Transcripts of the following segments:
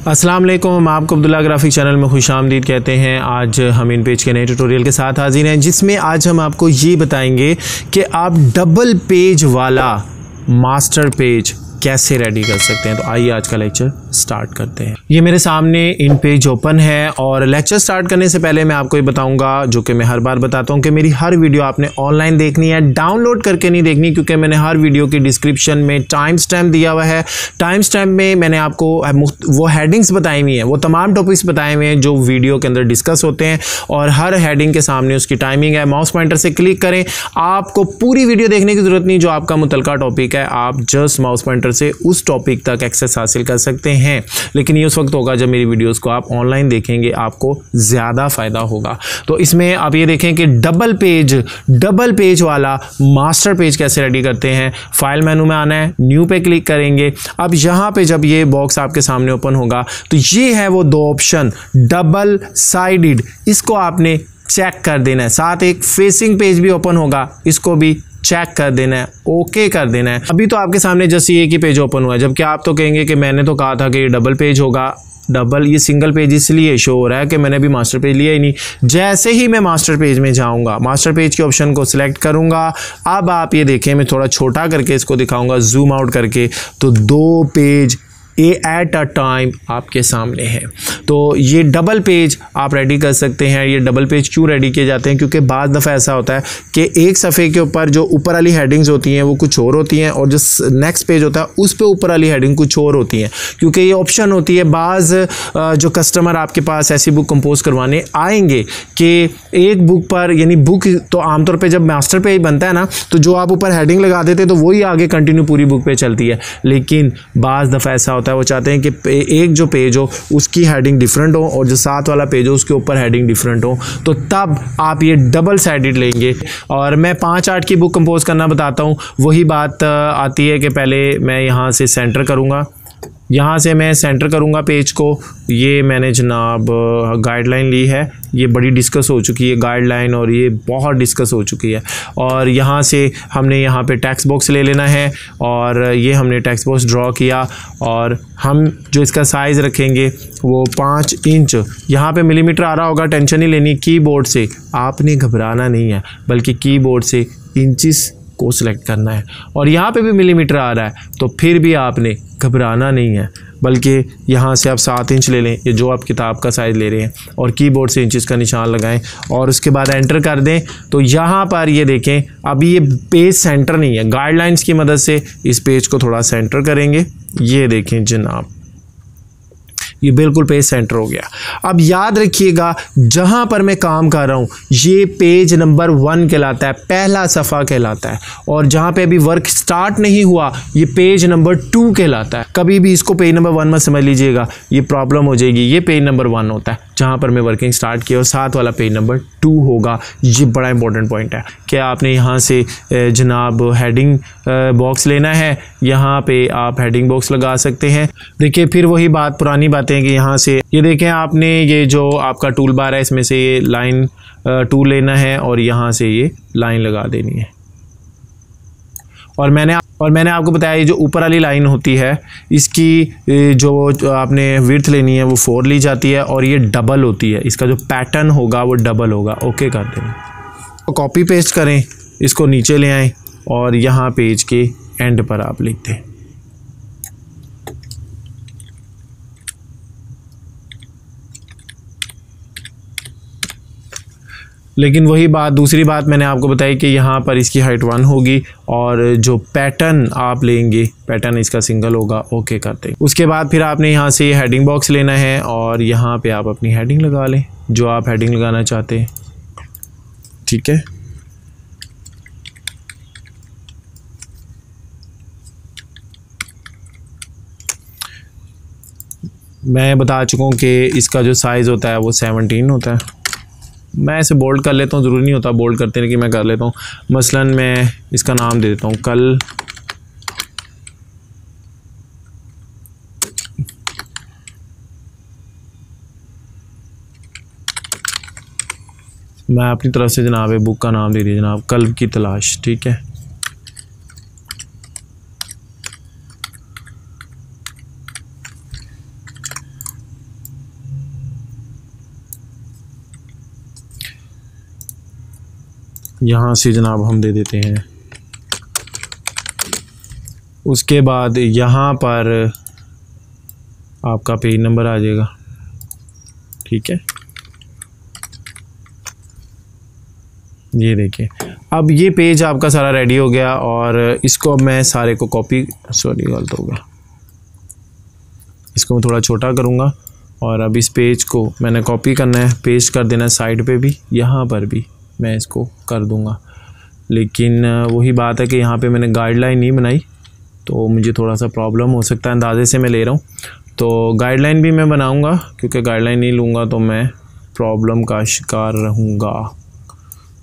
अस्सलाम वालेकुम, हम आपको अब्दुल्ला ग्राफिक चैनल में खुशामदीद कहते हैं। आज हम इन पेज के नए ट्यूटोरियल के साथ हाजिर हैं, जिसमें आज हम आपको ये बताएंगे कि आप डबल पेज वाला मास्टर पेज कैसे रेडी कर सकते हैं। तो आइए आज का लेक्चर स्टार्ट करते हैं। ये मेरे सामने इन पेज ओपन है और लेक्चर स्टार्ट करने से पहले मैं आपको ये बताऊंगा, जो कि मैं हर बार बताता हूं, कि मेरी हर वीडियो आपने ऑनलाइन देखनी है, डाउनलोड करके नहीं देखनी, क्योंकि मैंने हर वीडियो की डिस्क्रिप्शन में टाइम स्टैम्प दिया हुआ है। टाइम स्टैम्प में मैंने आपको वो हेडिंग्स बताई हुई हैं, वो तमाम टॉपिक्स बताए हुए हैं जो वीडियो के अंदर डिस्कस होते हैं, और हर हेडिंग के सामने उसकी टाइमिंग है। माउस पॉइंटर से क्लिक करें, आपको पूरी वीडियो देखने की जरूरत नहीं, जो आपका मुतलका टॉपिक है आप जस्ट माउस पॉइंटर से उस टॉपिक तक एक्सेस हासिल कर सकते हैं। लेकिन ये उस वक्त होगा जब मेरी वीडियोस को आप ऑनलाइन देखेंगे, आपको ज़्यादा फ़ायदा होगा। तो इसमें आप ये देखें कि डबल पेज वाला मास्टर पेज कैसे रेडी करते हैं। फाइल मेनू में आना है, न्यू पे क्लिक करेंगे। अब यहाँ पे जब ये बॉक्स आपके सामने ओपन होगा तो ये है वो दो ऑप्शन, डबल साइडेड, इसको आपने चेक कर देना है। साथ एक फेसिंग पेज भी ओपन होगा, इसको भी चेक कर देना है, ओके कर देना है। अभी तो आपके सामने जस्ट एक ही पेज ओपन हुआ है, जबकि आप तो कहेंगे कि मैंने तो कहा था कि ये डबल पेज होगा। डबल, ये सिंगल पेज इसलिए शो हो रहा है कि मैंने अभी मास्टर पेज लिया ही नहीं। जैसे ही मैं मास्टर पेज में जाऊंगा, मास्टर पेज के ऑप्शन को सिलेक्ट करूंगा। अब आप ये देखें, मैं थोड़ा छोटा करके इसको दिखाऊंगा, जूम आउट करके, तो दो पेज एट अ टाइम आपके सामने है। तो ये डबल पेज आप रेडी कर सकते हैं। ये डबल पेज क्यों रेडी किए जाते हैं? क्योंकि बाद दफ़ा ऐसा होता है कि एक सफ़े के ऊपर जो ऊपर वाली हेडिंग्स होती हैं वो कुछ और होती हैं, और जो नेक्स्ट पेज होता है उस पे ऊपर वाली हेडिंग कुछ और होती हैं। क्योंकि ये ऑप्शन होती है, बाज़ जो कस्टमर आपके पास ऐसी बुक कंपोज करवाने आएंगे कि एक बुक पर, यानी बुक तो आमतौर पर जब मास्टर पेज बनता है ना, तो जो आप ऊपर हेडिंग लगा देते हैं तो वही आगे कंटिन्यू पूरी बुक पे चलती है। लेकिन बाज़ दफ़ा ऐसा है, वो चाहते हैं कि एक जो पेज हो उसकी हेडिंग डिफरेंट हो और जो साथ वाला पेज हो उसके ऊपर हेडिंग डिफरेंट हो, तो तब आप ये डबल साइडेड लेंगे। और मैं 5 आर्ट की बुक कंपोज करना बताता हूँ। वही बात आती है कि पहले मैं यहाँ से सेंटर करूँगा, यहाँ से मैं सेंटर करूँगा पेज को। ये मैंने जनाब गाइडलाइन ली है, ये बड़ी डिस्कस हो चुकी है गाइडलाइन, और ये बहुत डिस्कस हो चुकी है। और यहाँ से हमने यहाँ पे टेक्स्ट बॉक्स ले लेना है, और ये हमने टेक्स्ट बॉक्स ड्रॉ किया, और हम जो इसका साइज़ रखेंगे वो 5 इंच। यहाँ पे मिलीमीटर आ रहा होगा, टेंशन नहीं लेनी, कीबोर्ड से आपने घबराना नहीं है, बल्कि कीबोर्ड से इंचिस को सिलेक्ट करना है। और यहाँ पे भी मिलीमीटर आ रहा है तो फिर भी आपने घबराना नहीं है, बल्कि यहाँ से आप 7 इंच ले लें, ये जो आप किताब का साइज़ ले रहे हैं, और कीबोर्ड से इंचेस का निशान लगाएं, और उसके बाद एंटर कर दें। तो यहाँ पर ये देखें, अभी ये पेज सेंटर नहीं है। गाइडलाइंस की मदद से इस पेज को थोड़ा सेंटर करेंगे। ये देखें जनाब, ये बिल्कुल पेज सेंटर हो गया। अब याद रखिएगा, जहां पर मैं काम कर रहा हूं ये पेज नंबर 1 कहलाता है, पहला सफ़ा कहलाता है, और जहां पे अभी वर्क स्टार्ट नहीं हुआ ये पेज नंबर 2 कहलाता है। कभी भी इसको पेज नंबर 1 मत समझ लीजिएगा, ये प्रॉब्लम हो जाएगी। ये पेज नंबर 1 होता है जहां पर मैं वर्किंग स्टार्ट किया, और साथ वाला पेज नंबर 2 होगा। ये बड़ा इंपॉर्टेंट पॉइंट है कि आपने यहाँ से जनाब हेडिंग बॉक्स लेना है, यहाँ पे आप हेडिंग बॉक्स लगा सकते हैं। देखिए, फिर वही बात, पुरानी बातें कि यहाँ से ये देखें, आपने ये जो आपका टूल बार है इसमें से ये लाइन टूल लेना है, और यहाँ से ये लाइन लगा देनी है। और मैंने आपको बताया, ये जो ऊपर वाली लाइन होती है इसकी जो आपने विड्थ लेनी है वो 4 ली जाती है, और ये डबल होती है। इसका जो पैटर्न होगा वो डबल होगा। ओके कर देना। तो कॉपी पेस्ट करें, इसको नीचे ले आएँ, और यहाँ पेज के एंड पर आप लिख दें। लेकिन वही बात, दूसरी बात मैंने आपको बताई कि यहाँ पर इसकी हाइट 1 होगी, और जो पैटर्न आप लेंगे, पैटर्न इसका सिंगल होगा। ओके करते हैं। उसके बाद फिर आपने यहाँ से हेडिंग बॉक्स लेना है, और यहाँ पे आप अपनी हेडिंग लगा लें, जो आप हेडिंग लगाना चाहते हैं। ठीक है, मैं बता चुका हूँ कि इसका जो साइज़ होता है वो 17 होता है। मैं इसे बोल्ड कर लेता हूँ, ज़रूरी नहीं होता बोल्ड करते, लेकिन मैं कर लेता हूँ। मसलन मैं इसका नाम दे देता हूँ कल। मैं अपनी तरफ से जनाब बुक का नाम दे दिया जनाब, कल्ब की तलाश। ठीक है, यहाँ से जनाब हम दे देते हैं। उसके बाद यहाँ पर आपका पेज नंबर आ जाएगा, ठीक है। ये देखिए, अब ये पेज आपका सारा रेडी हो गया और इसको अब मैं सारे को कॉपी, सॉरी गलत हो गया, इसको मैं थोड़ा छोटा करूँगा और अब इस पेज को मैंने कॉपी करना है, पेस्ट कर देना है साइड पे भी, यहाँ पर भी मैं इसको कर दूँगा। लेकिन वही बात है कि यहाँ पे मैंने गाइडलाइन नहीं बनाई तो मुझे थोड़ा सा प्रॉब्लम हो सकता है, अंदाजे से मैं ले रहा हूँ। तो गाइडलाइन भी मैं बनाऊँगा, क्योंकि गाइडलाइन नहीं लूँगा तो मैं प्रॉब्लम का शिकार रहूँगा,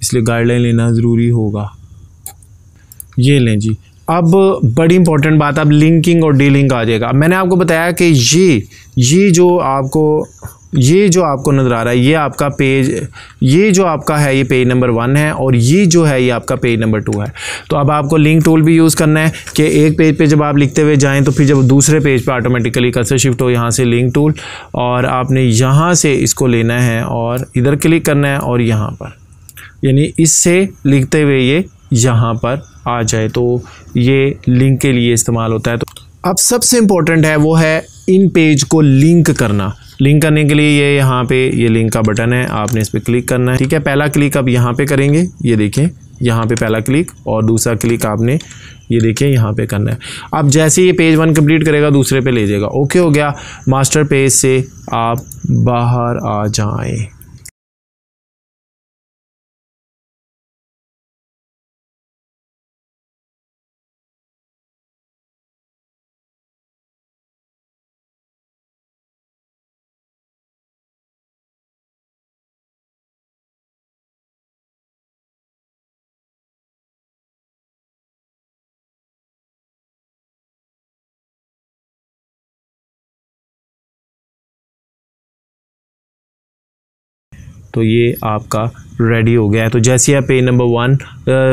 इसलिए गाइडलाइन लेना ज़रूरी होगा। ये लें जी। अब बड़ी इंपॉर्टेंट बात, अब लिंकिंग और डीलिंक आ जाएगा। मैंने आपको बताया कि ये जो आपको नज़र आ रहा है, ये आपका पेज, ये जो आपका है ये पेज नंबर 1 है और ये जो है ये आपका पेज नंबर 2 है। तो अब आपको लिंक टूल भी यूज़ करना है कि एक पेज पे जब आप लिखते हुए जाएं तो फिर जब दूसरे पेज पे ऑटोमेटिकली कर्सर शिफ्ट हो, यहाँ से लिंक टूल, और आपने यहाँ से इसको लेना है और इधर क्लिक करना है और यहाँ पर, यानी इससे लिखते हुए ये यहाँ पर आ जाए, तो ये लिंक के लिए इस्तेमाल होता है। तो अब सबसे इम्पोर्टेंट है वो है इन पेज को लिंक करना। लिंक करने के लिए ये यहाँ पे ये लिंक का बटन है, आपने इस पर क्लिक करना है, ठीक है। पहला क्लिक अब यहाँ पे करेंगे, ये देखें यहाँ पे पहला क्लिक, और दूसरा क्लिक आपने ये देखें यहाँ पे करना है। अब जैसे ये पेज 1 कंप्लीट करेगा दूसरे पे ले जाएगा। ओके हो गया, मास्टर पेज से आप बाहर आ जाएं। तो ये आपका रेडी हो गया है। तो जैसे आप पेज नंबर 1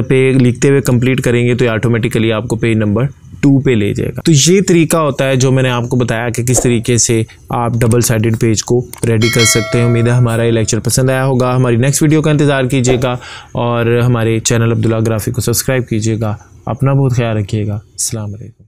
पे लिखते हुए कंप्लीट करेंगे तो ये ऑटोमेटिकली आपको पेज नंबर 2 पे ले जाएगा। तो ये तरीका होता है जो मैंने आपको बताया कि किस तरीके से आप डबल साइडेड पेज को रेडी कर सकते हैं। उम्मीद है हमारा ये लेक्चर पसंद आया होगा। हमारी नेक्स्ट वीडियो का इंतज़ार कीजिएगा और हमारे चैनल अब्दुल्ला ग्राफिक को सब्सक्राइब कीजिएगा। अपना बहुत ख्याल रखिएगा। अस्सलाम वालेकुम।